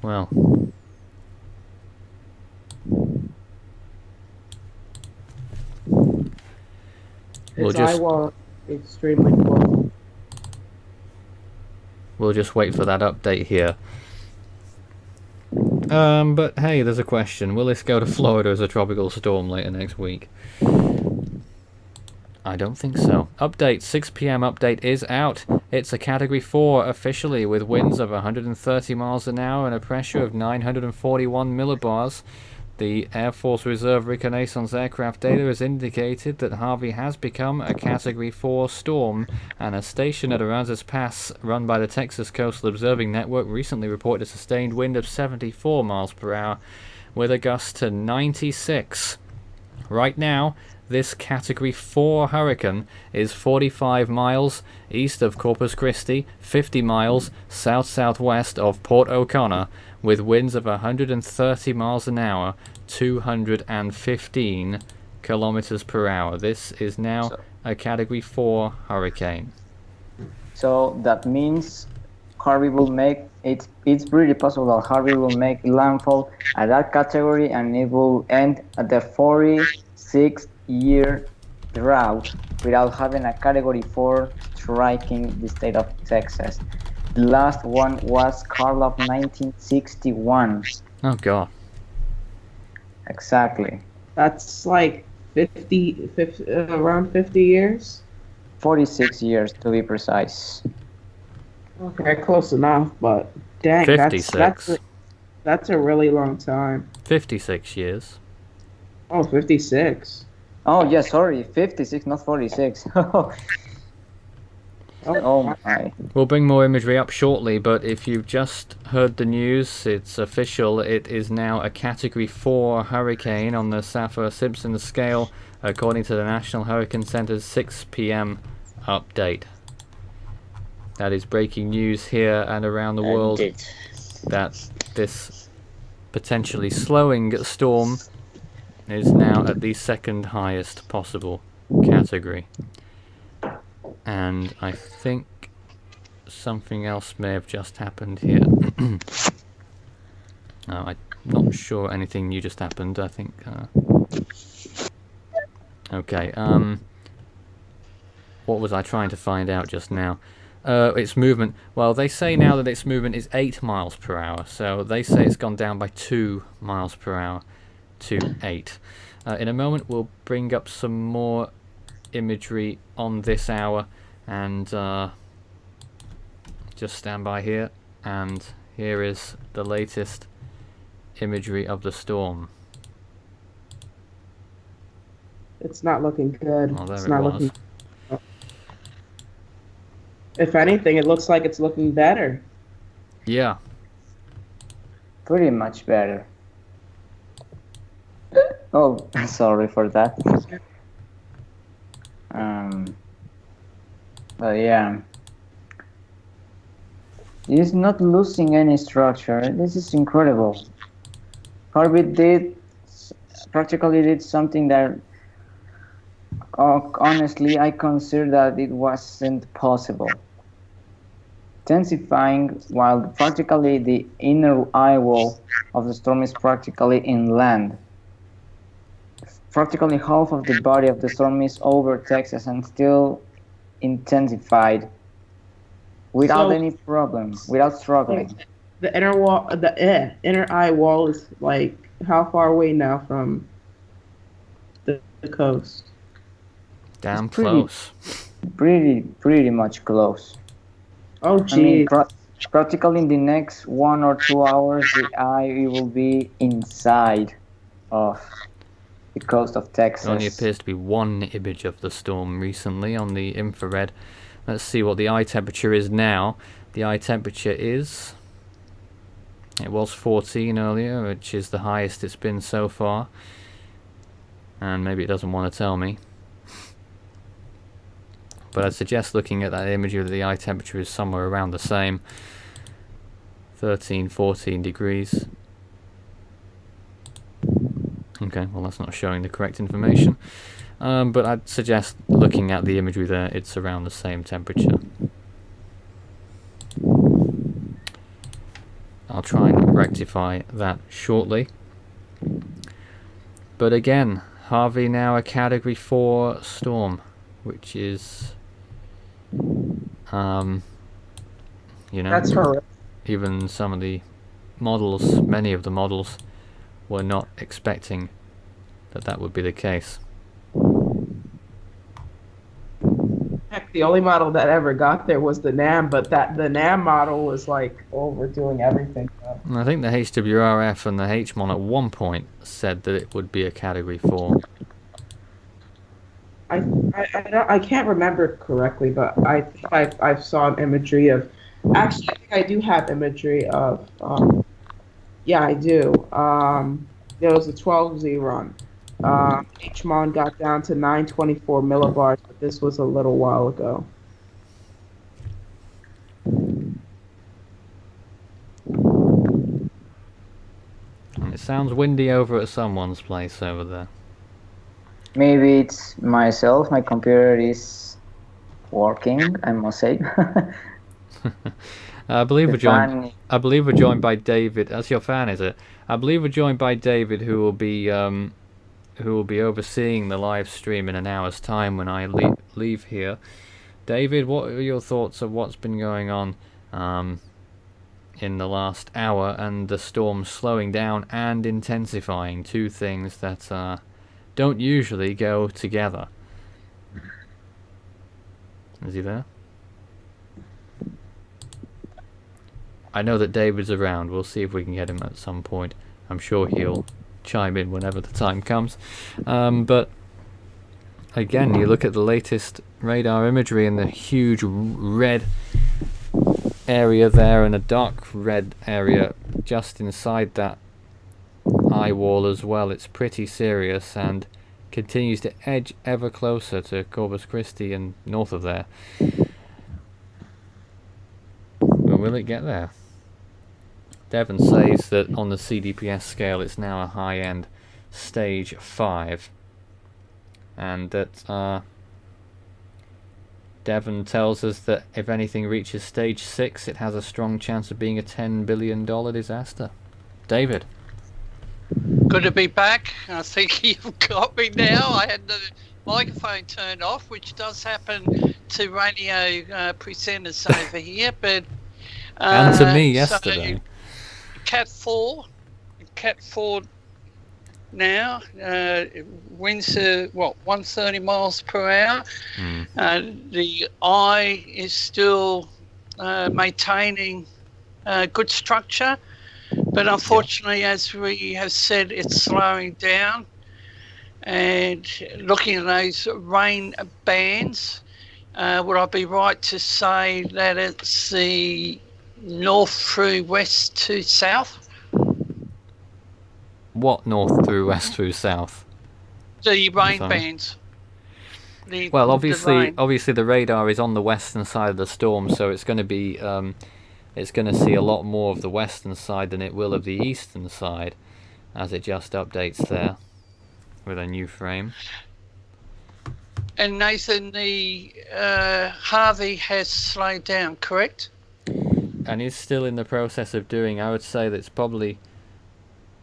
Well, we'll Its eye just wall extremely close. we'll just wait for that update here. But hey, there's a question. Will this go to Florida as a tropical storm later next week? I don't think so. Update, 6 p.m. update is out. It's a Category 4 officially, with winds of 130 miles an hour and a pressure of 941 millibars. The Air Force Reserve Reconnaissance aircraft data has indicated that Harvey has become a Category 4 storm, and a station at Aransas Pass run by the Texas Coastal Observing Network recently reported a sustained wind of 74 miles per hour with a gust to 96. Right now, this Category 4 hurricane is 45 miles east of Corpus Christi, 50 miles south-southwest of Port O'Connor, with winds of 130 miles an hour, 215 kilometers per hour. This is now a Category 4 hurricane. So that means Harvey will make it's pretty possible that Harvey will make landfall at that category, and it will end at the 46-year drought without having a Category 4 striking the state of Texas. The last one was Carl of 1961. Oh god. Exactly. That's like 50, around 50 years. 46 years to be precise. Okay, close enough, but dang, 56. that's a really long time. 56 years. Oh, 56. Oh, yeah, sorry, 56, not 46. Oh my. We'll bring more imagery up shortly, but if you've just heard the news, it's official. It is now a Category 4 hurricane on the Saffir-Simpson scale, according to the National Hurricane Center's 6 p.m. update. That is breaking news here and around the world, that this potentially slowing storm is now at the second highest possible category. And I think something else may have just happened here. I'm not sure anything new just happened. I think. Okay. What was I trying to find out just now? Its movement. Well, they say now that its movement is 8 miles per hour. So they say it's gone down by 2 miles per hour to 8. In a moment, we'll bring up some more imagery on this hour, and just stand by here, and here is the latest imagery of the storm. It's not looking good. Oh, there It's it not was. looking. If anything, it looks like it's looking better. Yeah. Pretty much better. Oh, sorry for that. But yeah, it's not losing any structure. This is incredible. Harvey practically did something that, honestly, I consider that it wasn't possible. Intensifying while practically the inner eye wall of the storm is practically inland. Practically half of the body of the storm is over Texas and still intensified without any problem, without struggling. The inner wall, the inner eye wall is like how far away now from the coast? Damn pretty- close. Pretty much close. Oh, I mean, geez. practically in the next 1 or 2 hours, the eye will be inside of the coast of Texas. There only appears to be one image of the storm recently on the infrared. Let's see what the eye temperature is now. The eye temperature is... It was 14 earlier, which is the highest it's been so far. And maybe it doesn't want to tell me. But I'd suggest looking at that imagery that the eye temperature is somewhere around the same. 13, 14 degrees. Okay, well that's not showing the correct information. But I'd suggest looking at the imagery there, it's around the same temperature. I'll try and rectify that shortly. But again, Harvey now a Category 4 storm, which is, you know, That's horrific. even some of the models, many of the models, were not expecting that would be the case. Heck, the only model that ever got there was the NAM, but the NAM model was like overdoing everything. And I think the HWRF and the HMON at one point said that it would be a Category 4. I can't remember correctly, but I think I saw an imagery of. Actually, I think I do have imagery of. Yeah, I do. There was a 12Z run. HMON got down to 924 millibars, but this was a little while ago. And it sounds windy over at someone's place over there. Maybe it's myself. My computer is working, I must say. I believe we're fan- joined by David. That's your fan, is it? I believe we're joined by David, who will be overseeing the live stream in an hour's time when I leave here. David, what are your thoughts of what's been going on in the last hour and the storm slowing down and intensifying? Two things that don't usually go together. Is he there? I know that David's around. We'll see if we can get him at some point. I'm sure he'll chime in whenever the time comes. But again, you look at the latest radar imagery and the huge red area there and a dark red area just inside that eye wall as well. It's pretty serious and continues to edge ever closer to Corpus Christi and north of there. Well, will it get there? Devon says that on the CDPS scale it's now a high-end stage 5, and that Devon tells us that if anything reaches stage 6 it has a strong chance of being a $10 billion disaster. David? Good to be back. I think you've got me now. I had the microphone turned off, which does happen to radio presenters over here, but and to me yesterday. So, Cat 4 now, winds are 130 miles per hour. The eye is still maintaining good structure, but unfortunately, as we have said, it's slowing down. And looking at those rain bands, would I be right to say that it's the north through west to south? What north through west through south? The rain bands. Well, obviously the radar is on the western side of the storm, so it's going to be it's going to see a lot more of the western side than it will of the eastern side, as it just updates there with a new frame. And Nathan, the Harvey has slowed down, correct? And is still in the process of doing. I would say that it's probably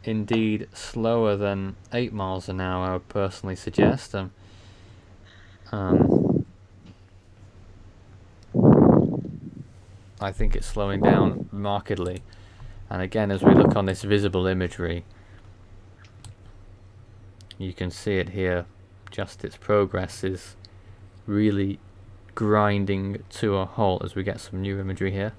indeed slower than 8 miles an hour, I would personally suggest. I think it's slowing down markedly. And again, as we look on this visible imagery, you can see it here. Just its progress is really grinding to a halt as we get some new imagery here.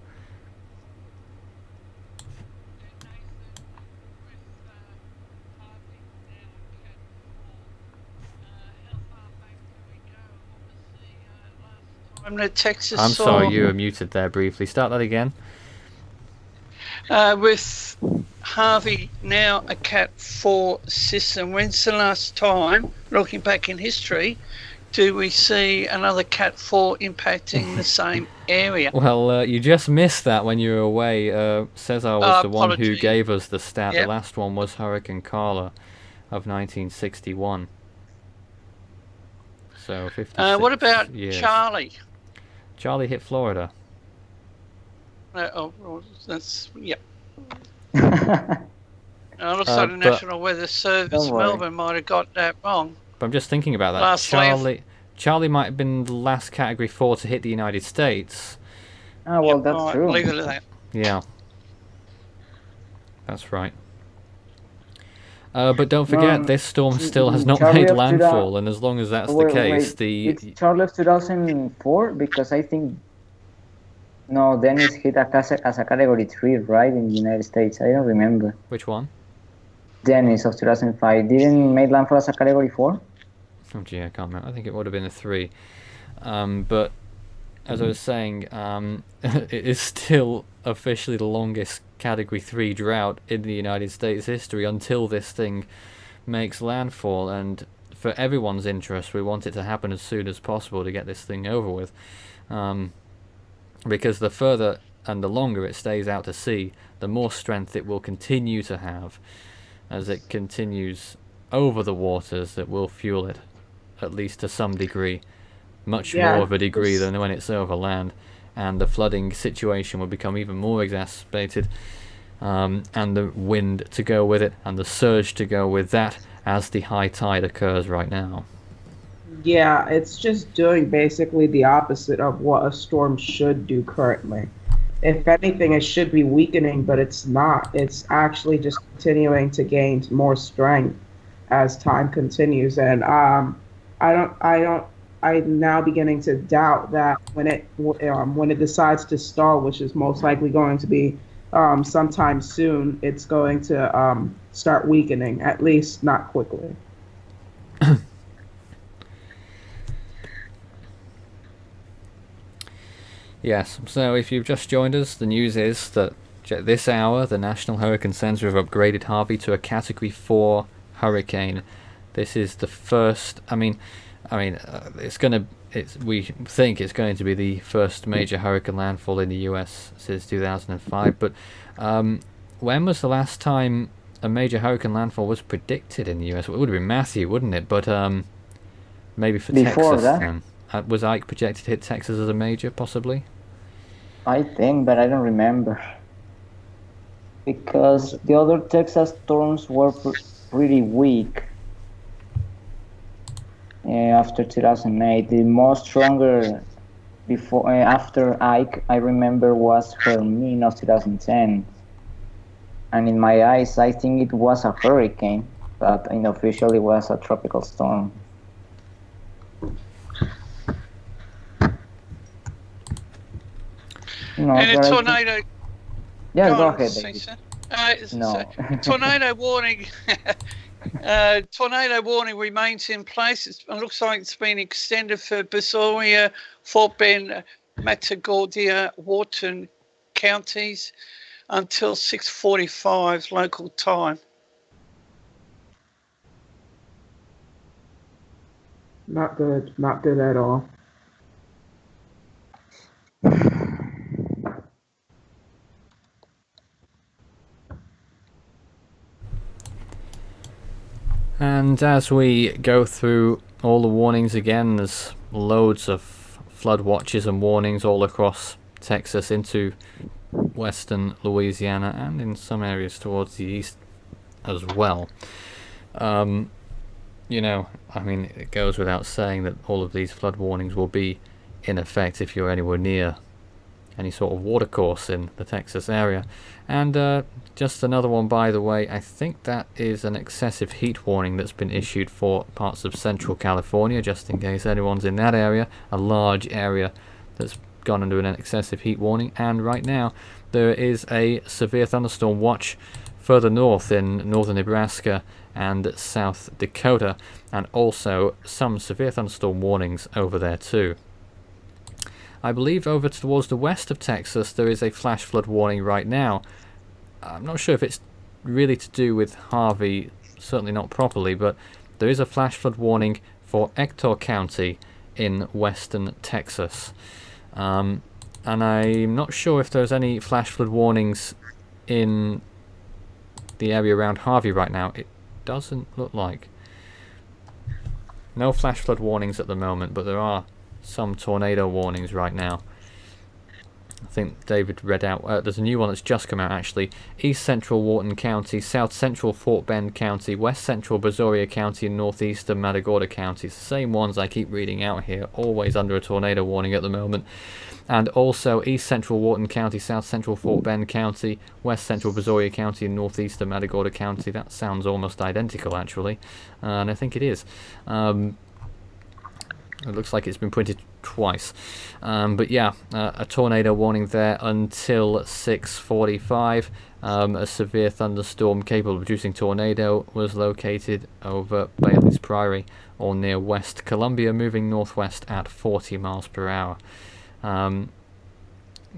I'm sorry, you were muted there briefly. Start that again. With Harvey now a Cat 4 system, when's the last time, looking back in history, do we see another Cat 4 impacting the same area? Well, you just missed that when you were away. Cesar was the one who gave us the stat. Yep. The last one was Hurricane Carla of 1961. So 56 what about years. Charlie? Charlie hit Florida. That's, yep. It looks like the but- National Weather Service Don't worry. Melbourne might have got that wrong. But I'm just thinking about that. Last Charlie might have been the last Category 4 to hit the United States. Ah, well, Yep, that's all right, true. leave it at that. Yeah. That's right. But don't forget, this storm still has not Charlie made up to that- landfall, and as long as that's the Wait, case, it's Charlie of 2004, because I think no, Dennis hit as a Category 3, right, in the United States. I don't remember. Which one? Dennis of 2005 didn't make landfall as a Category 4. Oh gee, I can't remember. I think it would have been a 3. But as I was saying, it is still officially the longest Category 3 drought in the United States history until this thing makes landfall. And for everyone's interest, we want it to happen as soon as possible to get this thing over with. Because the further and the longer it stays out to sea, the more strength it will continue to have as it continues over the waters that will fuel it, at least to some degree. Much more of a degree than when it's over land. And the flooding situation will become even more exacerbated, and the wind to go with it, and the surge to go with that, as the high tide occurs right now. Yeah, it's just doing basically the opposite of what a storm should do currently. If anything, it should be weakening, but it's not. It's actually just continuing to gain more strength as time continues. And I'm now beginning to doubt that when it decides to stall, which is most likely going to be sometime soon, it's going to start weakening, at least not quickly. Yes, so if you've just joined us, the news is that this hour the National Hurricane Center have upgraded Harvey to a Category 4 hurricane. This is the first. We think it's going to be the first major hurricane landfall in the U.S. since 2005. But when was the last time a major hurricane landfall was predicted in the U.S.? Well, it would have been Matthew, wouldn't it? But maybe for Before Texas that? then. Was Ike projected to hit Texas as a major, possibly? I think, but I don't remember. Because the other Texas storms were pretty weak after 2008. The most stronger after Ike, I remember, was Hermine of 2010. And in my eyes, I think it was a hurricane, but unofficially was a tropical storm. No, And a tornado. Yeah, go on, ahead, Cesar. David. No. Tornado warning. Tornado warning remains in place. It looks like it's been extended for Brazoria, Fort Bend, Matagorda, Wharton counties until 6:45 local time. Not good. Not good at all. And as we go through all the warnings again, there's loads of flood watches and warnings all across Texas into western Louisiana and in some areas towards the east as well. It goes without saying that all of these flood warnings will be in effect if you're anywhere near any sort of watercourse in the Texas area. And just another one, by the way, I think that is an excessive heat warning that's been issued for parts of central California, just in case anyone's in that area, a large area that's gone under an excessive heat warning. And right now there is a severe thunderstorm watch further north in northern Nebraska and South Dakota, and also some severe thunderstorm warnings over there too. I believe over towards the west of Texas there is a flash flood warning right now. I'm not sure if it's really to do with Harvey, certainly not properly, but there is a flash flood warning for Ector County in western Texas. And I'm not sure if there's any flash flood warnings in the area around Harvey right now. It doesn't look like. No flash flood warnings at the moment, but there are some tornado warnings right now. I think David read out. There's a new one that's just come out actually. East Central Wharton County, South Central Fort Bend County, West Central Brazoria County, and Northeastern Matagorda County. It's the same ones I keep reading out here, always under a tornado warning at the moment. And also East Central Wharton County, South Central Fort Bend County, West Central Brazoria County, and Northeastern Matagorda County. That sounds almost identical actually, and I think it is. It looks like it's been printed twice. But yeah, a tornado warning there until 6:45. A severe thunderstorm capable of producing tornado was located over Bailey's Prairie or near West Columbia, moving northwest at 40 miles per hour.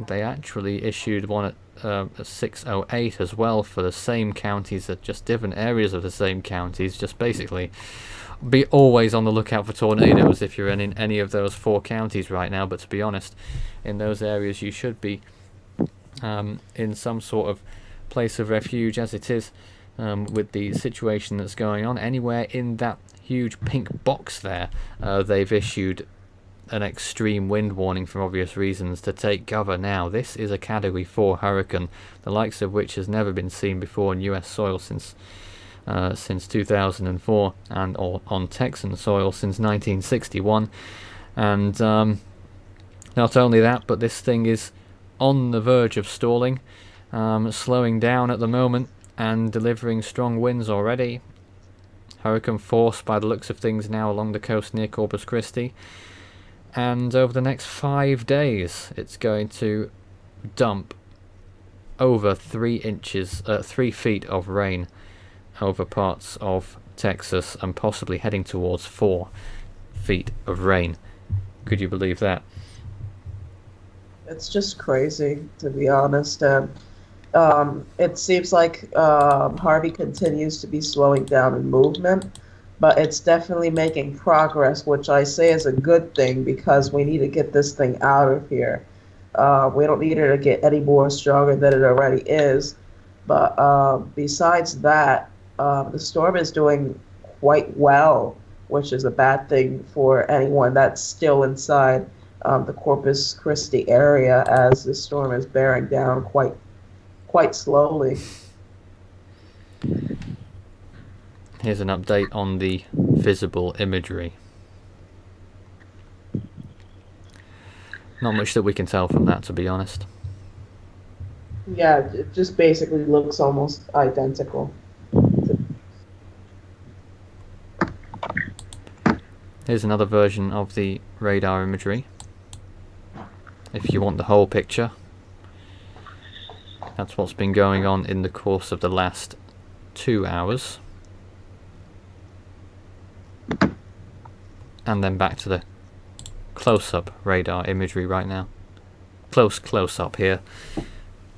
They actually issued one at 6:08 as well for the same counties, at just different areas of the same counties. Just basically be always on the lookout for tornadoes if you're in any of those 4 counties right now. But to be honest, in those areas you should be in some sort of place of refuge, as it is with the situation that's going on. Anywhere in that huge pink box there, they've issued an extreme wind warning for obvious reasons to take cover now. This is a Category 4 hurricane, the likes of which has never been seen before on US soil since 2004, and on Texan soil since 1961. And not only that, but this thing is on the verge of stalling, slowing down at the moment and delivering strong winds already. Hurricane force by the looks of things now along the coast near Corpus Christi, and over the next 5 days it's going to dump over 3 feet of rain over parts of Texas, and possibly heading towards 4 feet of rain. Could you believe that? It's just crazy, to be honest. It seems like Harvey continues to be slowing down in movement, but it's definitely making progress, which I say is a good thing, because we need to get this thing out of here. We don't need it to get any more stronger than it already is. But besides that, the storm is doing quite well, which is a bad thing for anyone that's still inside the Corpus Christi area, as the storm is bearing down quite slowly. Here's an update on the visible imagery. Not much that we can tell from that, to be honest. Yeah, it just basically looks almost identical. Here's another version of the radar imagery, if you want the whole picture. That's what's been going on in the course of the last 2 hours. And then back to the close-up radar imagery right now. Close-up here.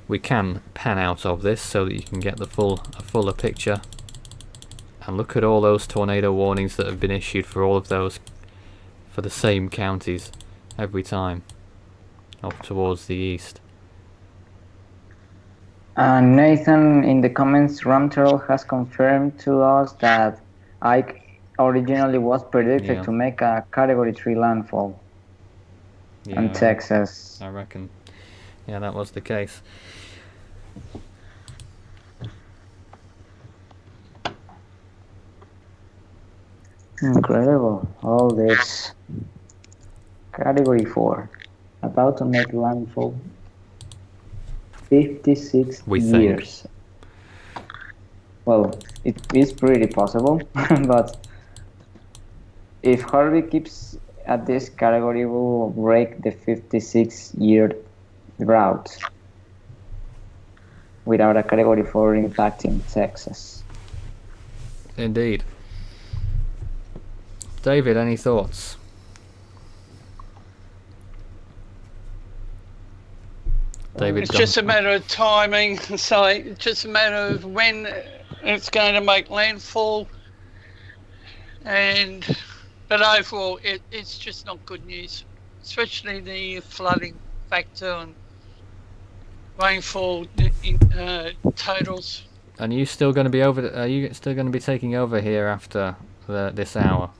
We can pan out of this so that you can get a fuller picture. And look at all those tornado warnings that have been issued for all of those, for the same counties every time, up towards the east. Nathan, in the comments, Ramterl has confirmed to us that Ike originally was predicted to make a Category 3 landfall in Texas. I reckon. Yeah, that was the case. Incredible. All this. Category 4. About to make landfall. 56 years. Well, it is pretty possible, but if Harvey keeps at this category, we will break the 56-year drought without a Category 4 impacting Texas. Indeed. David, any thoughts? David, it's just a matter of timing, so it's just a matter of when it's going to make landfall. But overall, it's just not good news, especially the flooding factor and rainfall totals. And are you still going to be Are you still going to be taking over here after this hour?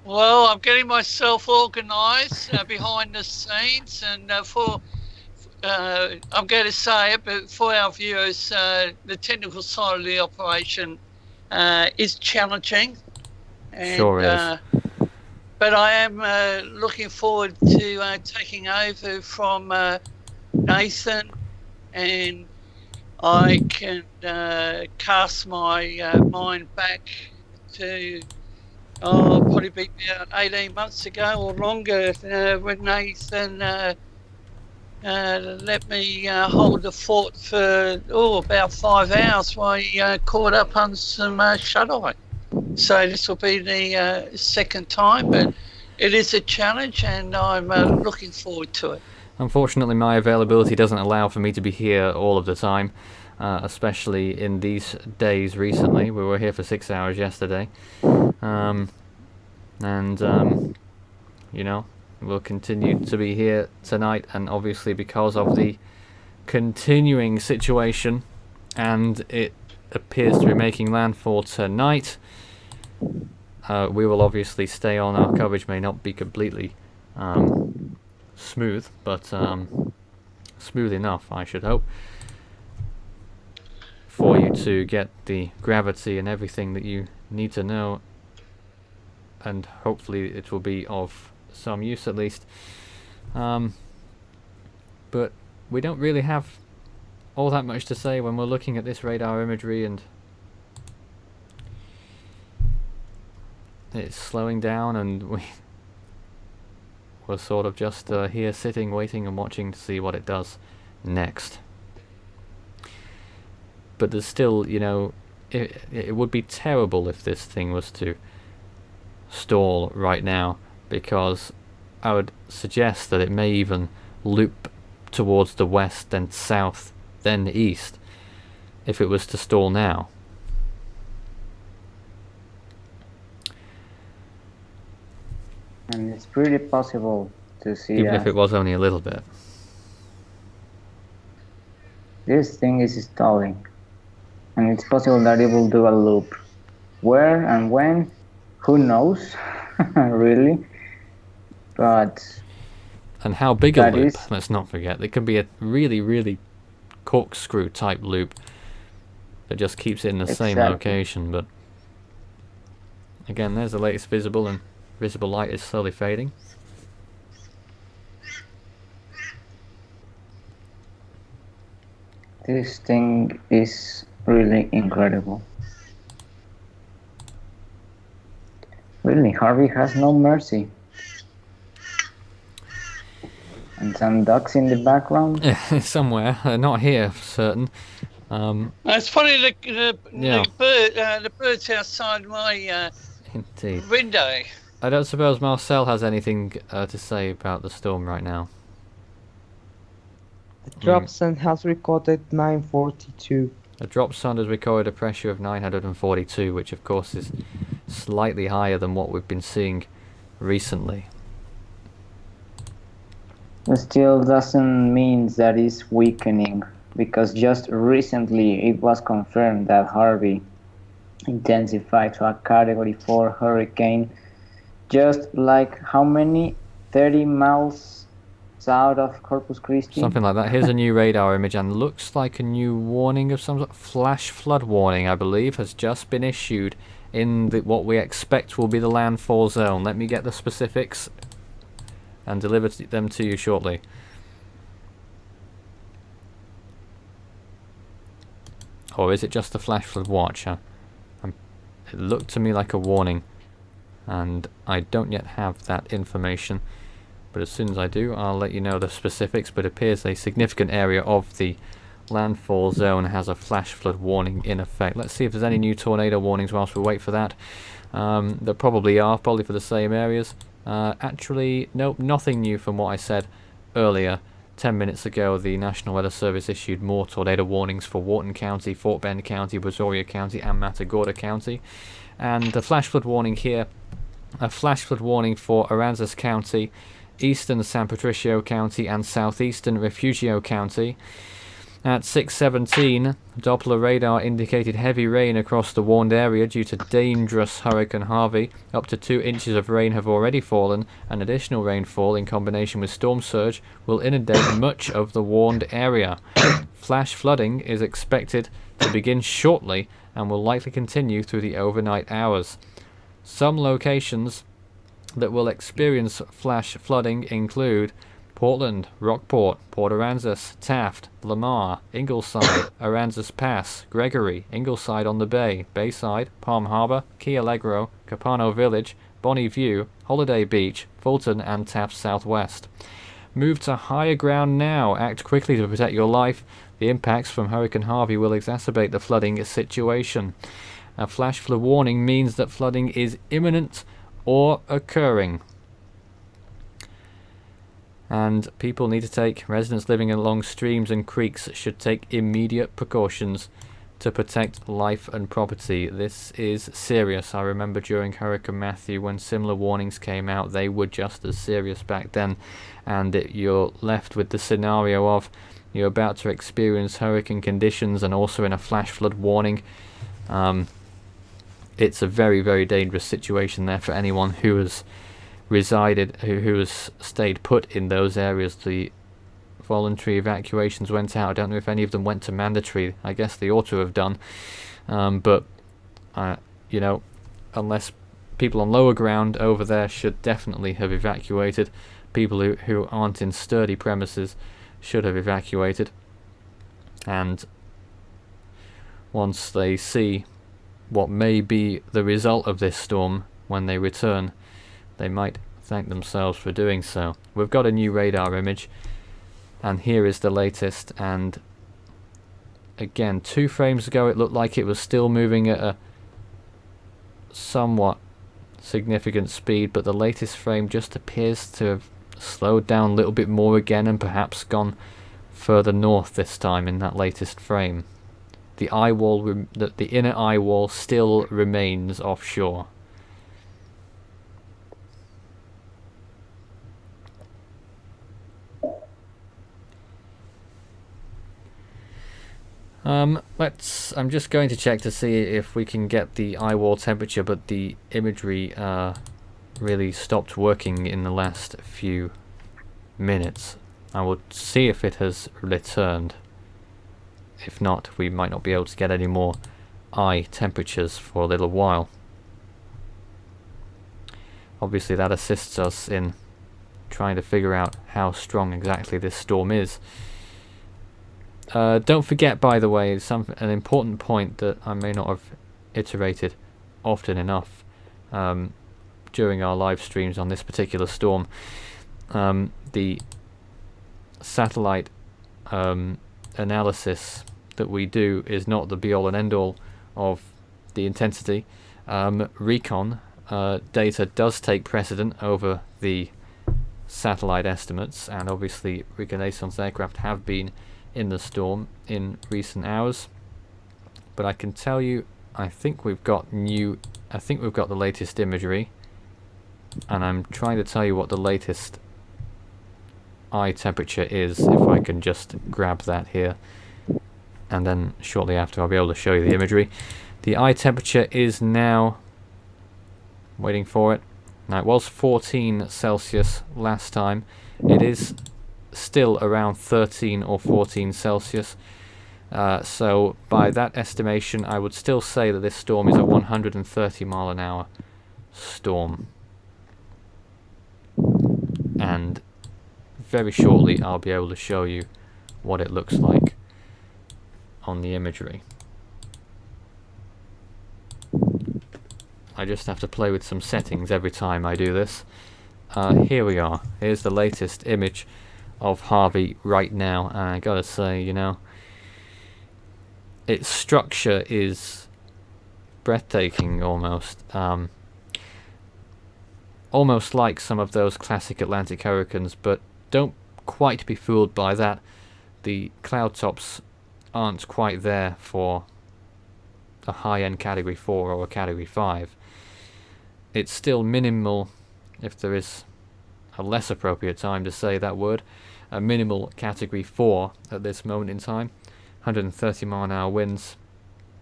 Well, I'm getting myself organised behind the scenes, and I'm going to say it, but for our viewers, the technical side of the operation is challenging, Sure and is. but I am looking forward to taking over from Nathan, and I can cast my mind back to probably be about 18 months ago or longer when Nathan let me hold the fort for about 5 hours while he caught up on some shut-eye. So this will be the second time, but it is a challenge, and I'm looking forward to it. Unfortunately, my availability doesn't allow for me to be here all of the time, especially in these days recently. We were here for 6 hours yesterday. You know, we'll continue to be here tonight, and obviously because of the continuing situation, and it appears to be making landfall tonight, we will obviously stay on. Our coverage may not be completely smooth, but smooth enough, I should hope, for you to get the gravity and everything that you need to know, and hopefully it will be of some use at least. But we don't really have all that much to say when we're looking at this radar imagery, and it's slowing down, and we're sort of just here sitting, waiting and watching to see what it does next. But there's still, you know, it would be terrible if this thing was to stall right now, because I would suggest that it may even loop towards the west, then south, then east, if it was to stall now. And it's pretty possible to see even that. if it was only a little bit. This thing is stalling, and it's possible that it will do a loop. Where and when, who knows, really. But and how big a that loop, is- let's not forget. It can be a really, really corkscrew type loop that just keeps it in the same Exactly. location. But again, there's the latest visible, and visible light is slowly fading. This thing is really incredible. Really, Harvey has no mercy. And some ducks in the background. Somewhere, not here, for certain. It's funny, Yeah. the birds outside my Indeed. window. I don't suppose Marcel has anything to say about the storm right now. The dropsend has recorded 942. The drop sound has recorded a pressure of 942, which of course is slightly higher than what we've been seeing recently. It still doesn't mean that it's weakening, because just recently it was confirmed that Harvey intensified to a Category 4 hurricane, just like how many? 30 miles south of Corpus Christi? Something like that. Here's a new radar image, and looks like a new warning of some sort. Flash flood warning, I believe, has just been issued in what we expect will be the landfall zone. Let me get the specifics and deliver them to you shortly. Or is it just the flash flood watch? It looked to me like a warning, and I don't yet have that information. But as soon as I do, I'll let you know the specifics. But it appears a significant area of the landfall zone has a flash flood warning in effect. Let's see if there's any new tornado warnings whilst we wait for that. There probably are, probably for the same areas. Actually, nope, nothing new from what I said earlier. 10 minutes ago, the National Weather Service issued more tornado warnings for Wharton County, Fort Bend County, Brazoria County, and Matagorda County. And the flash flood warning here, a flash flood warning for Aransas County, eastern San Patricio County, and southeastern Refugio County. At 6:17, Doppler radar indicated heavy rain across the warned area due to dangerous Hurricane Harvey. Up to 2 inches of rain have already fallen, and additional rainfall in combination with storm surge will inundate much of the warned area. Flash flooding is expected to begin shortly and will likely continue through the overnight hours. Some locations that will experience flash flooding include Portland, Rockport, Port Aransas, Taft, Lamar, Ingleside, Aransas Pass, Gregory, Ingleside on the Bay, Bayside, Palm Harbor, Key Allegro, Capano Village, Bonnie View, Holiday Beach, Fulton, and Taft Southwest. Move to higher ground now. Act quickly to protect your life. The impacts from Hurricane Harvey will exacerbate the flooding situation. A flash flood warning means that flooding is imminent or occurring. And residents living along streams and creeks should take immediate precautions to protect life and property. This is serious. I remember during Hurricane Matthew when similar warnings came out, they were just as serious back then. And you're left with the scenario of you're about to experience hurricane conditions and also in a flash flood warning. It's a very, very dangerous situation there for anyone who has resided, who has stayed put in those areas. The voluntary evacuations went out. I don't know if any of them went to mandatory. I guess they ought to have done. But unless people on lower ground over there should definitely have evacuated. People who aren't in sturdy premises should have evacuated. And once they see what may be the result of this storm when they return, they might thank themselves for doing so. We've got a new radar image, and here is the latest. And again, 2 frames ago it looked like it was still moving at a somewhat significant speed, but the latest frame just appears to have slowed down a little bit more again and perhaps gone further north this time in that latest frame. The eye wall, the inner eye wall still remains offshore. I'm just going to check to see if we can get the eye wall temperature, but the imagery really stopped working in the last few minutes. I will see if it has returned. If not, we might not be able to get any more eye temperatures for a little while. Obviously that assists us in trying to figure out how strong exactly this storm is. Don't forget, by the way, an important point that I may not have iterated often enough during our live streams on this particular storm. The satellite analysis that we do is not the be-all and end-all of the intensity. Recon data does take precedent over the satellite estimates, and obviously reconnaissance aircraft have been in the storm in recent hours. But I can tell you, I think we've got the latest imagery, and I'm trying to tell you what the latest eye temperature is, if I can just grab that here, and then shortly after I'll be able to show you the imagery. The eye temperature is now, waiting for it, now it was 14 Celsius last time. It is still around 13 or 14 Celsius. So by that estimation, I would still say that this storm is a 130 mile an hour storm. And very shortly I'll be able to show you what it looks like on the imagery. I just have to play with some settings every time I do this. Here we are. Here's the latest image of Harvey right now, and I gotta say, you know, its structure is breathtaking almost. Almost like some of those classic Atlantic hurricanes, but don't quite be fooled by that. The cloud tops aren't quite there for a high-end Category 4 or a Category 5. It's still minimal, if there is a less appropriate time to say that word, a minimal Category 4 at this moment in time. 130-mile-an-hour winds.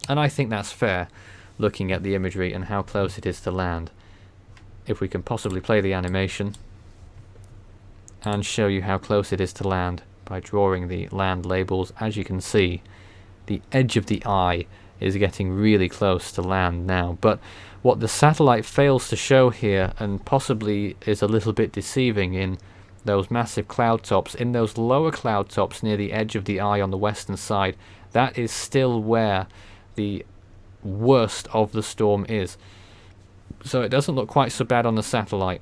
And I think that's fair, looking at the imagery and how close it is to land. If we can possibly play the animation and show you how close it is to land by drawing the land labels, as you can see, the edge of the eye is getting really close to land now. But what the satellite fails to show here, and possibly is a little bit deceiving in those massive cloud tops, in those lower cloud tops near the edge of the eye on the western side, that is still where the worst of the storm is. So it doesn't look quite so bad on the satellite,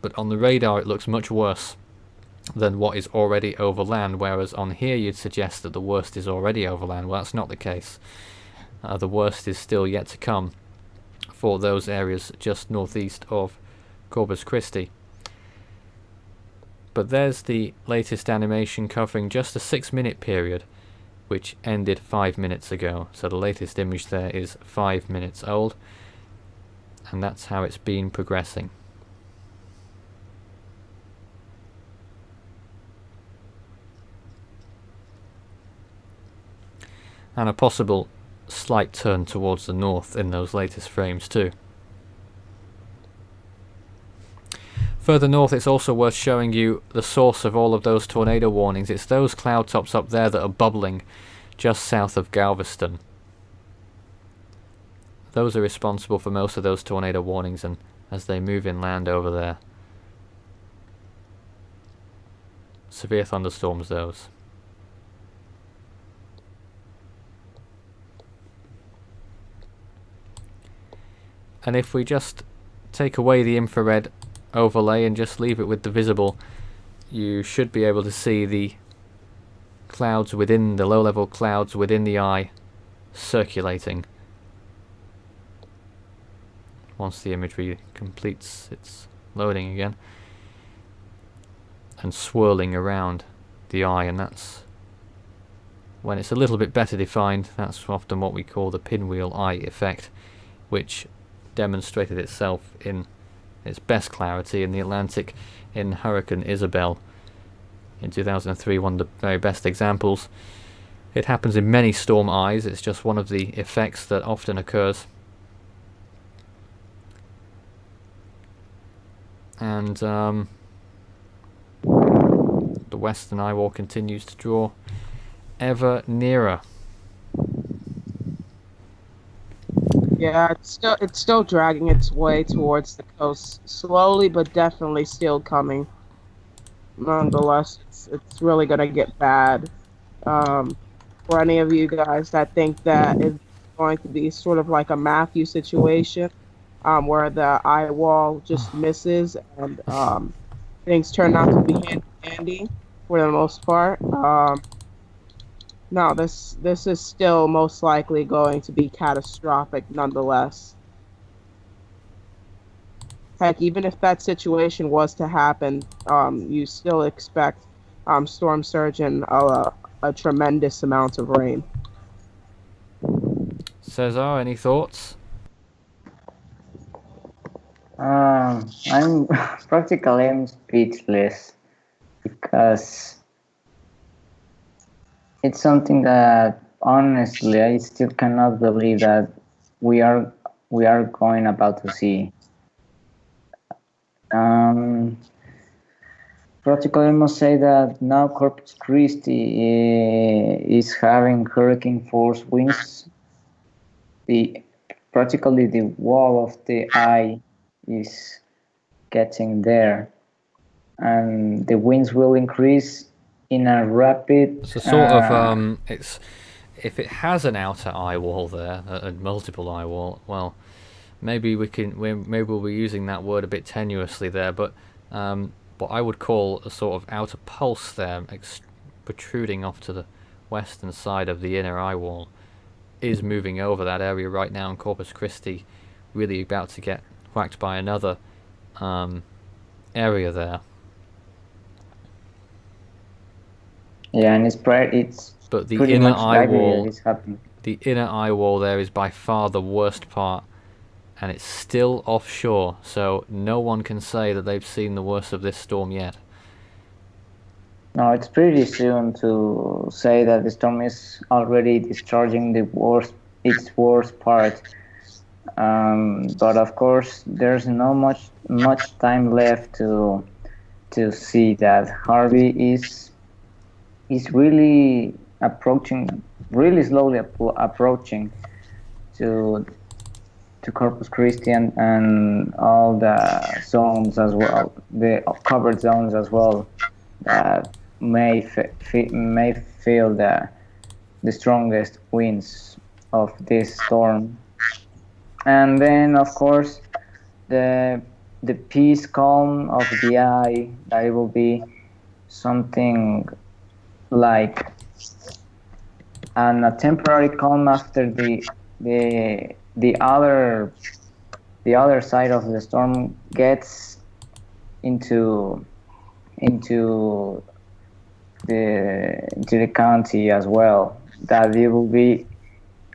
but on the radar it looks much worse than what is already over land, whereas on here you'd suggest that the worst is already over land. Well, that's not the case. The worst is still yet to come for those areas just northeast of Corpus Christi. But there's the latest animation covering just a 6-minute period, which ended 5 minutes ago. So the latest image there is 5 minutes old, and that's how it's been progressing. And a possible slight turn towards the north in those latest frames too. Further north, it's also worth showing you the source of all of those tornado warnings. It's those cloud tops up there that are bubbling just south of Galveston. Those are responsible for most of those tornado warnings, and as they move inland over there, severe thunderstorms those. And if we just take away the infrared overlay and just leave it with the visible, you should be able to see the clouds within, the low-level clouds within the eye circulating. Once the imagery completes its loading again, and swirling around the eye, and that's when it's a little bit better defined. That's often what we call the pinwheel eye effect, which demonstrated itself in its best clarity in the Atlantic in Hurricane Isabel in 2003, one of the very best examples. It happens in many storm eyes. It's just one of the effects that often occurs. And the western eye wall continues to draw ever nearer. Yeah, it's still dragging its way towards the coast, slowly but definitely still coming. Nonetheless, it's really gonna get bad. For any of you guys that think that it's going to be sort of like a Matthew situation, where the eye wall just misses and things turn out to be handy for the most part. No, this is still most likely going to be catastrophic nonetheless. Heck, even if that situation was to happen, you still expect storm surge and a tremendous amount of rain. Cesar, any thoughts? I'm practically speechless because it's something that honestly I still cannot believe that we are going about to see. Practically, I must say that now Corpus Christi is having hurricane force winds. Practically the wall of the eye is getting there, and the winds will increase in a rapid. So sort of it's, if it has an outer eye wall there, a multiple eye wall, well, maybe we'll be using that word a bit tenuously there, but what I would call a sort of outer pulse there, protruding off to the western side of the inner eye wall, is moving over that area right now in Corpus Christi, really about to get whacked by another area there. Yeah, and it's but the pretty inner much eye likely wall, that it's happening. the inner eye wall there is by far the worst part, and it's still offshore, so no one can say that they've seen the worst of this storm yet. No, it's pretty soon to say that the storm is already discharging its worst part. But of course, there's no much time left to see that Harvey is really approaching, really slowly approaching to Corpus Christi and all the zones as well, the covered zones as well, that may feel the strongest winds of this storm. And then, of course, the peace calm of the eye, that it will be something like a temporary calm after the other side of the storm gets into the county as well. That it will be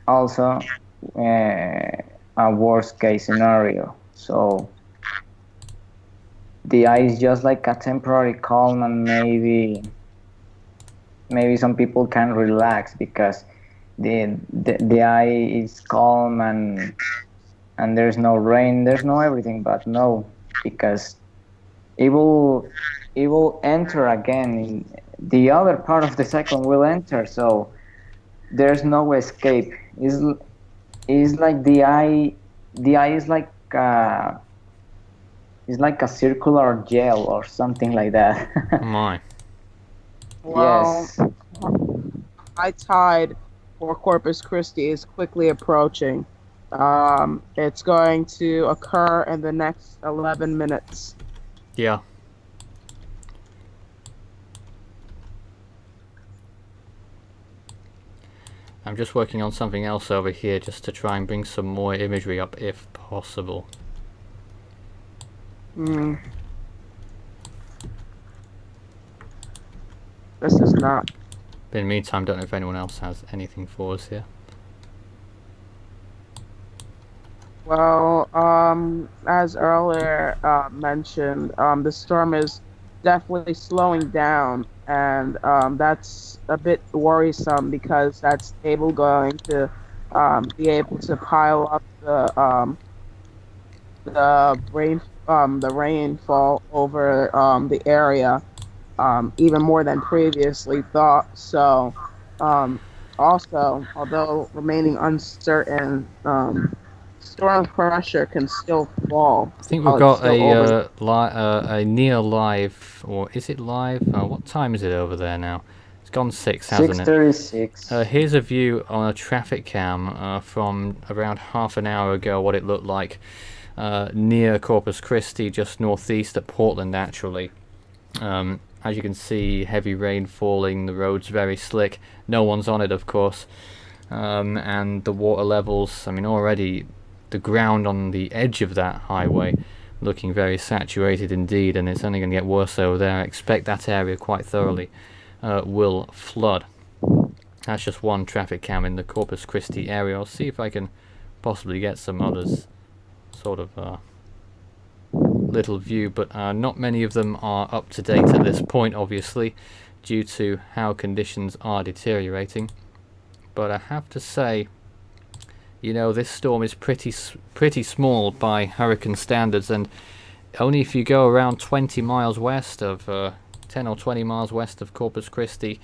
also a worst case scenario. So the eye is just like a temporary calm, and maybe some people can relax because the eye is calm and there's no rain, there's no everything, but no, because it will enter again. The other part of the cyclone will enter, so there's no escape. Is like the eye is like a circular gel or something like that. Oh my. Well, Yes. high tide for Corpus Christi is quickly approaching. It's going to occur in the next 11 minutes. Yeah. I'm just working on something else over here just to try and bring some more imagery up if possible. Hmm. This is not. But in the meantime, don't know if anyone else has anything for us here. Well, as earlier mentioned, the storm is definitely slowing down, and that's a bit worrisome because that's going to be able to pile up the rainfall over the area even more than previously thought. So, also, although remaining uncertain, storm pressure can still fall. I think while we've it's got still a near live, or is it live? What time is it over there now? It's gone 6, hasn't it? 6:36. Here's a view on a traffic cam from around half an hour ago, what it looked like near Corpus Christi, just northeast at Portland, actually. As you can see, heavy rain falling, the road's very slick, no one's on it, of course, and the water levels, I mean, already the ground on the edge of that highway looking very saturated indeed, and it's only going to get worse over there. I expect that area quite thoroughly will flood. That's just one traffic cam in the Corpus Christi area. I'll see if I can possibly get some others sort of little view, but not many of them are up to date at this point, obviously, due to how conditions are deteriorating. But I have to say, you know, this storm is pretty small by hurricane standards, and only if you go around 20 miles west of 10 or 20 miles west of Corpus Christi,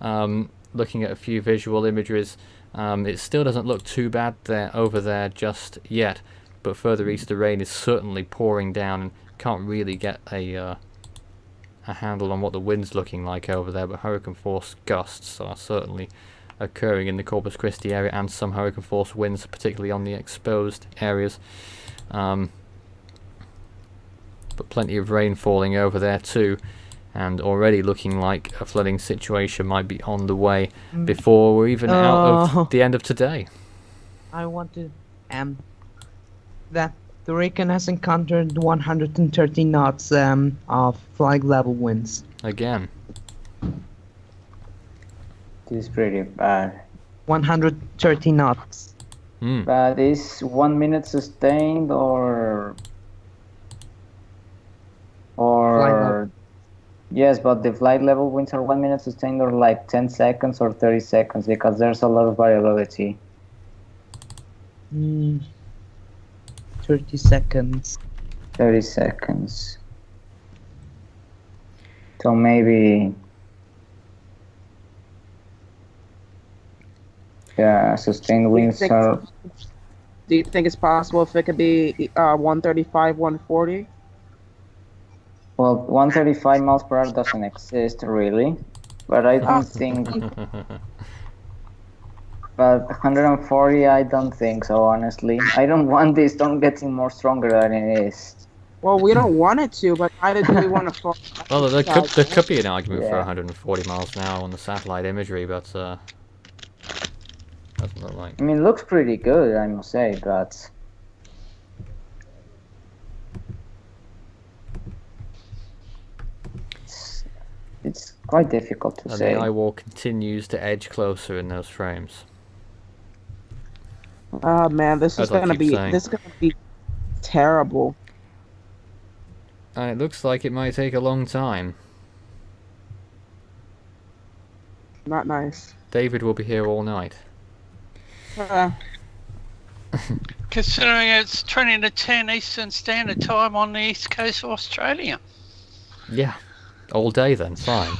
looking at a few visual images, it still doesn't look too bad over there just yet. But further east, the rain is certainly pouring down, and can't really get a handle on what the wind's looking like over there. But hurricane force gusts are certainly occurring in the Corpus Christi area, and some hurricane force winds, particularly on the exposed areas. But plenty of rain falling over there too, and already looking like a flooding situation might be on the way before we're even out of the end of today. I want to that the hurricane has encountered 130 knots of flag level winds. Again. This is pretty bad. 130 knots. But is 1 minute sustained or Yes, but the flight level winds are 1 minute sustained or like 10 seconds or 30 seconds because there's a lot of variability. 30 seconds. 30 seconds. So maybe, yeah, sustained winds are. Do you think it's possible if it could be 135, 140? Well, 135 miles per hour doesn't exist really, but I don't think. But 140, I don't think so. Honestly, I don't want this storm getting more stronger than it is. Well, we don't want it to, but either do we want to fall? Well, there could be an argument for Yeah. 140 miles an hour on the satellite imagery, but doesn't look like. I mean, it looks pretty good, I must say, but it's quite difficult to And say. the eye wall continues to edge closer in those frames. Oh man, this is As I gonna keep be saying. this is gonna be terrible. And it looks like it might take a long time. Not nice. David will be here all night. Considering it's 20 to 10 Eastern Standard Time on the east coast of Australia. Yeah, all day then, fine.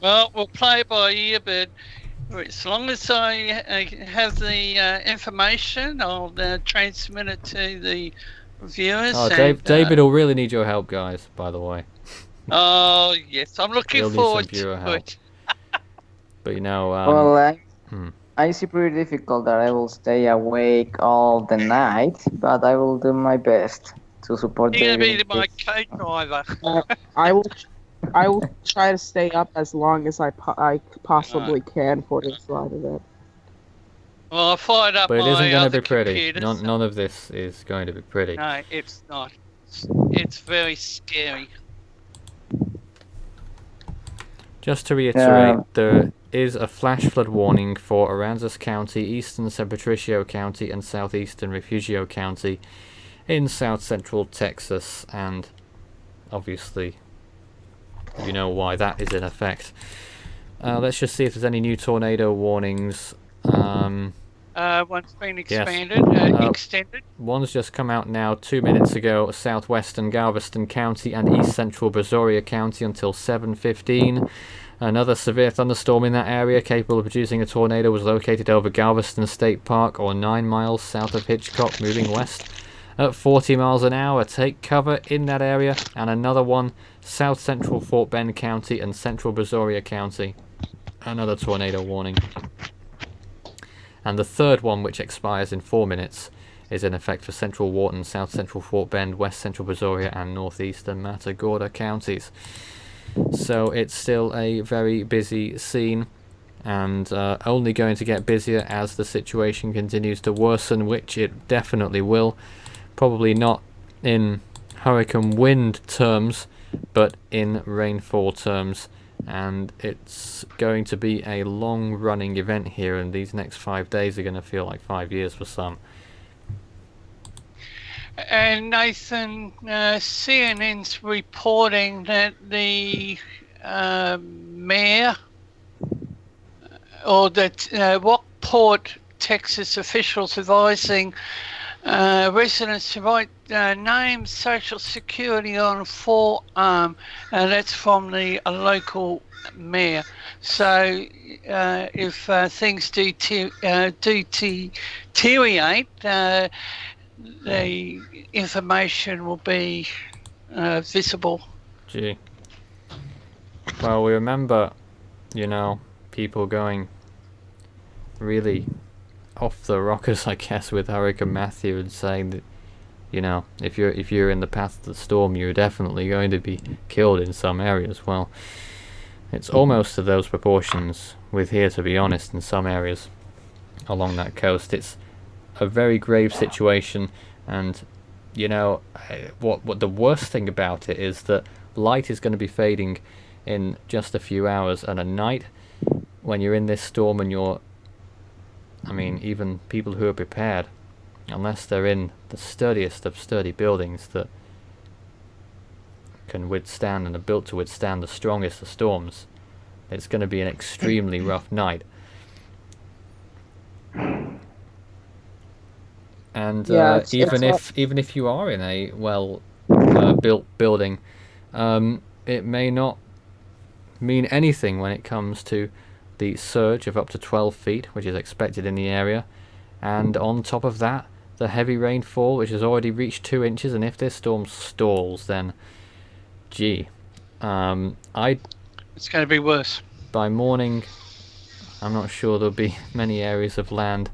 Well, we'll play it by ear, but as long as I have the information, I'll transmit it to the viewers. Oh, and, David will really need your help, guys, by the way. Oh, yes, I'm looking He'll need some forward viewer to help. it. But you know, Well, hmm. I see pretty difficult that I will stay awake all the night, but I will do my best to support You're going David. to be my co-driver. I will try to stay up as long as I possibly can for this live event. Well, I fired up But it my isn't going to other be pretty. computer, so- None of this is going to be pretty. No, it's not. It's very scary. Just to reiterate, Yeah. there is a flash flood warning for Aransas County, eastern San Patricio County, and southeastern Refugio County in south central Texas, and obviously you know why that is in effect. Let's just see if there's any new tornado warnings. One's been Yes. expanded, extended. One's just come out now 2 minutes ago. Southwestern Galveston County and east central Brazoria County until 7:15. Another severe thunderstorm in that area capable of producing a tornado was located over Galveston State Park, or 9 miles south of Hitchcock, moving west at 40 miles an hour. Take cover in that area. And another one, south central Fort Bend County and central Brazoria County. Another tornado warning. And the third one, which expires in 4 minutes, is in effect for central Wharton, south central Fort Bend, west central Brazoria, and northeastern Matagorda counties. So it's still a very busy scene, and only going to get busier as the situation continues to worsen, which it definitely will. Probably not in hurricane wind terms, but in rainfall terms. And it's going to be a long-running event here, and these next 5 days are going to feel like 5 years for some. And Nathan, CNN's reporting that the mayor, or that Rockport, Texas officials advising residents to write name, social security on forearm, and that's from the local mayor. So if things deteriorate, the information will be visible. Gee. Well, we remember, you know, people going really off the rockers, I guess, with Hurricane Matthew, and saying that, you know, if you're in the path of the storm, you're definitely going to be killed in some areas. Well, it's almost to those proportions with here, to be honest. In some areas along that coast, it's a very grave situation. And you know, what the worst thing about it is that light is going to be fading in just a few hours, and at night when you're in this storm and I mean, even people who are prepared, unless they're in the sturdiest of sturdy buildings, that can withstand and are built to withstand the strongest of storms. It's going to be an extremely rough night. And Yeah, even if you are in a well built building, it may not mean anything when it comes to the surge of up to 12 feet, which is expected in the area. And on top of that, the heavy rainfall, which has already reached 2 inches. And if this storm stalls, then it's going to be worse. By morning, I'm not sure there'll be many areas of land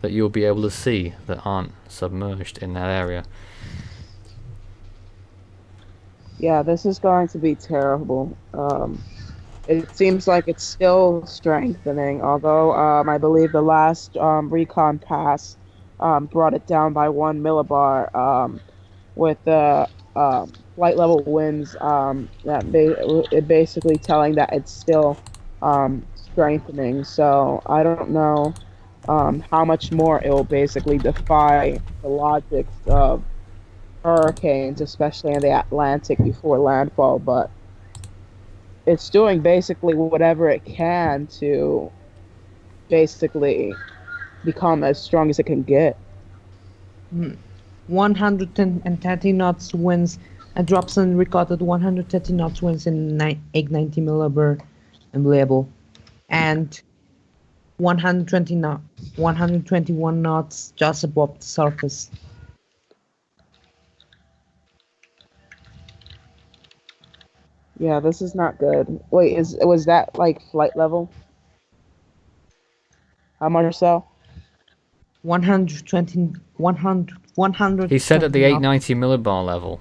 that you'll be able to see that aren't submerged in that area. Yeah, this is going to be terrible. It seems like it's still strengthening, although I believe the last recon pass brought it down by 1 millibar with the flight level winds basically telling that it's still strengthening. So I don't know how much more it will basically defy the logics of hurricanes, especially in the Atlantic before landfall, but it's doing basically whatever it can to basically become as strong as it can get. 130 knots winds. Dropson recorded 130 knots winds in 890 millibar label, and 121 knots just above the surface. Yeah, this is not good. Wait, was that like flight level? How much so? 100. He said at the 890 millibar level.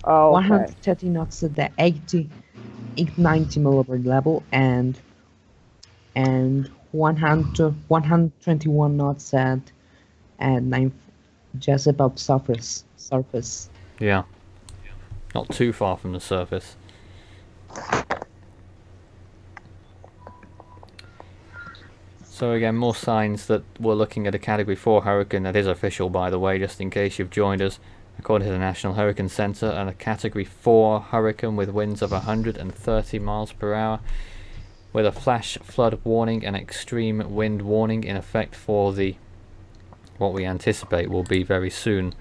Oh, okay. 130 knots at the 890 millibar level, and 121 knots at 9, just above surface. Yeah. Not too far from the surface. So again, more signs that we're looking at a Category 4 hurricane. That is official, by the way, just in case you've joined us. According to the National Hurricane Center, and a Category 4 hurricane with winds of 130 miles per hour, with a flash flood warning and extreme wind warning in effect for what we anticipate will be very soon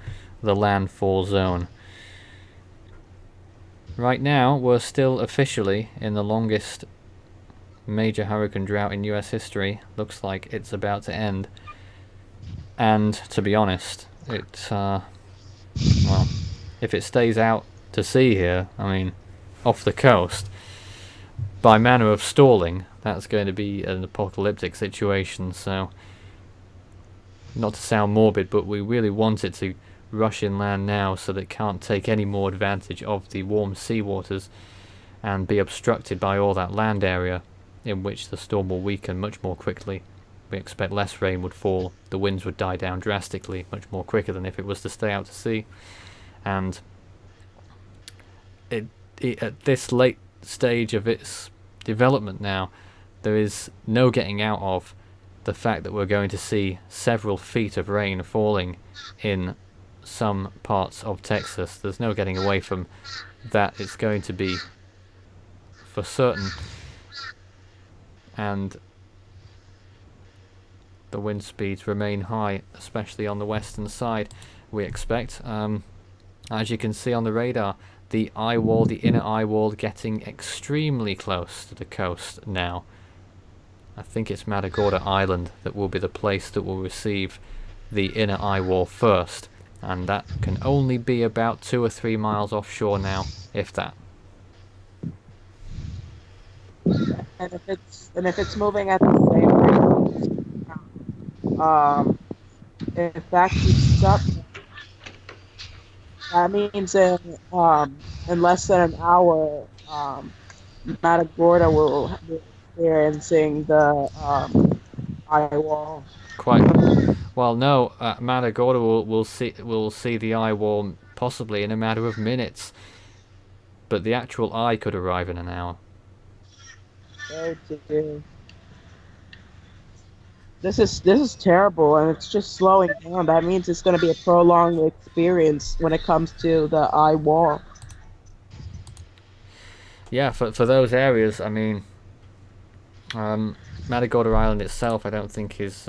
the landfall zone. Right now, we're still officially in the longest major hurricane drought in US history. Looks like it's about to end. And to be honest, well, if it stays out to sea here, I mean, off the coast, by manner of stalling, that's going to be an apocalyptic situation. So, not to sound morbid, but we really want it to rush inland now so that it can't take any more advantage of the warm seawaters and be obstructed by all that land area, in which the storm will weaken much more quickly. We expect less rain would fall, the winds would die down drastically, much more quicker than if it was to stay out to sea. And at this late stage of its development now, there is no getting out of the fact that we're going to see several feet of rain falling in some parts of Texas. There's no getting away from that. It's going to be for certain. And the wind speeds remain high, especially on the western side, we expect. As you can see on the radar, the eye wall, the inner eye wall, getting extremely close to the coast now. I think it's Matagorda Island that will be the place that will receive the inner eye wall first, and that can only be about 2 or 3 miles offshore now, if that. And if it's moving at the same rate, if that keeps up, that means in less than an hour, Matagorda will be experiencing the eye wall. Quite well. No, Matagorda will see the eye wall possibly in a matter of minutes, but the actual eye could arrive in an hour. Oh dear. This is terrible, and it's just slowing down. That means it's going to be a prolonged experience when it comes to the eye wall. yeah, for those areas, I mean, Matagorda Island itself, I don't think is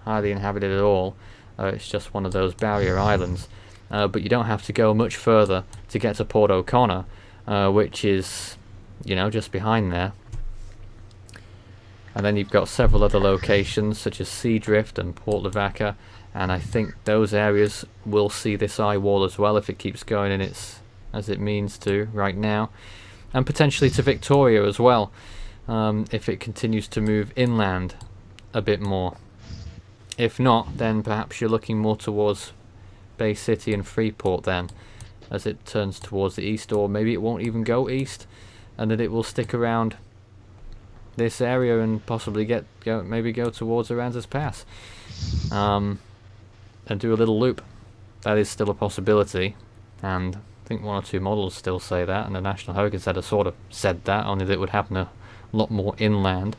highly inhabited at all. It's just one of those barrier islands. But you don't have to go much further to get to Port O'Connor, which is, just behind there. And then you've got several other locations such as Seadrift and Port Lavaca, and I think those areas will see this eye wall as well if it keeps going in as it means to right now, and potentially to Victoria as well, if it continues to move inland a bit more. If not, then perhaps you're looking more towards Bay City and Freeport then, as it turns towards the east, or maybe it won't even go east, and that it will stick around this area and possibly go towards Aransas Pass, and do a little loop. That is still a possibility, and I think one or two models still say that, and the National Hurricane Center sort of said that, only that it would happen a lot more inland.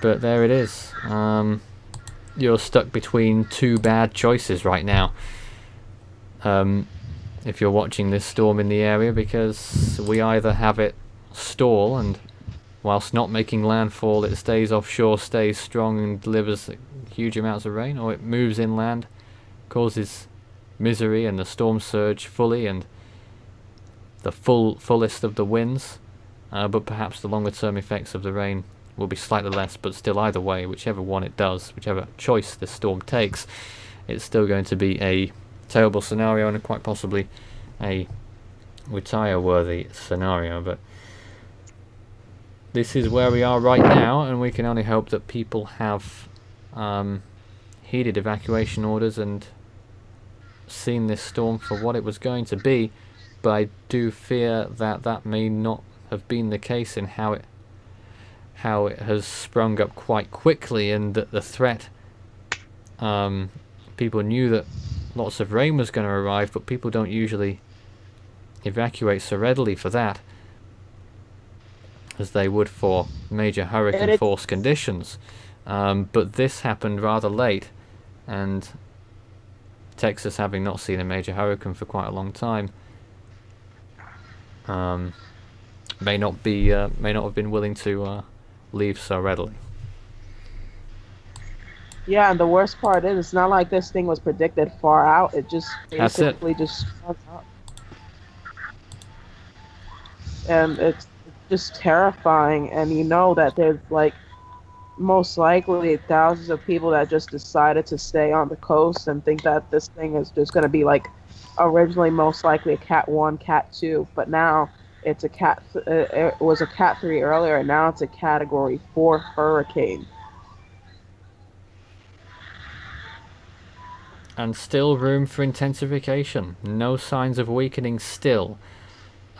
But there it is. You're stuck between two bad choices right now. If you're watching this storm in the area, because we either have it stall and whilst not making landfall it stays offshore, stays strong and delivers huge amounts of rain, or it moves inland, causes misery and the storm surge fully and the fullest of the winds, but perhaps the longer term effects of the rain will be slightly less, but still either way, whichever one it does, whichever choice the storm takes, it's still going to be a terrible scenario and quite possibly a retire-worthy scenario. But this is where we are right now, and we can only hope that people have heeded evacuation orders and seen this storm for what it was going to be. But I do fear that that may not have been the case in how it has sprung up quite quickly, and that the threat, people knew that lots of rain was going to arrive, but people don't usually evacuate so readily for that as they would for major hurricane force conditions. But this happened rather late, and Texas, having not seen a major hurricane for quite a long time, may not have been willing to leave so readily. Yeah, and the worst part is, it's not like this thing was predicted far out. It just basically just sprung up. And it's just terrifying. And you know that there's like most likely thousands of people that just decided to stay on the coast and think that this thing is just going to be like originally most likely a Cat 1, Cat 2, but now it's a it was a Cat 3 earlier, and now it's a Category 4 hurricane. And still room for intensification. No signs of weakening still.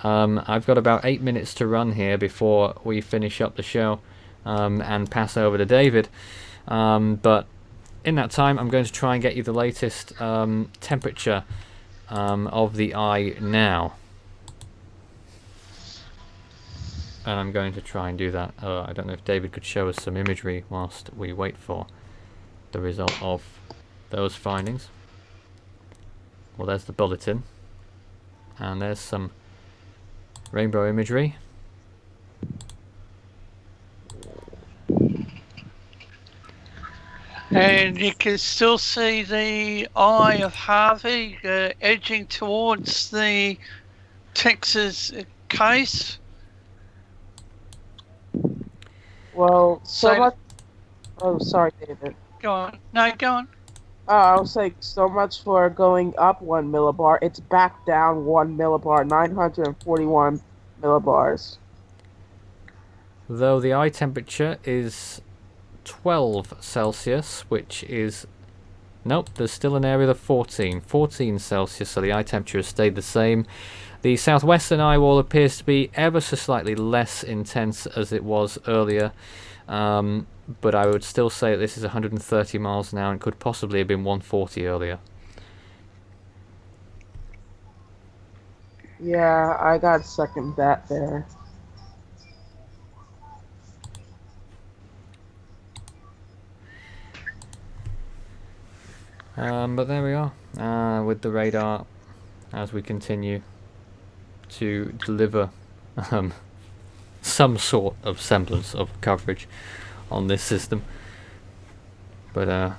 I've got about 8 minutes to run here before we finish up the show and pass over to David. But in that time, I'm going to try and get you the latest temperature of the eye now. And I'm going to try and do that. I don't know if David could show us some imagery whilst we wait for the result of those findings. Well, there's the bulletin, and there's some rainbow imagery. And you can still see the eye of Harvey edging towards the Texas case. Well, so much. Oh, sorry, David. Go on. No, go on. I was saying, so much for going up 1 millibar. It's back down 1 millibar, 941 millibars. Though the eye temperature is 12 Celsius, which is... Nope, there's still an area of 14 Celsius, so the eye temperature has stayed the same. The southwestern eye wall appears to be ever so slightly less intense as it was earlier. But I would still say that this is 130 miles an hour and could possibly have been 140 earlier. Yeah, I got second that there. But there we are, with the radar, as we continue to deliver some sort of semblance of coverage on this system. But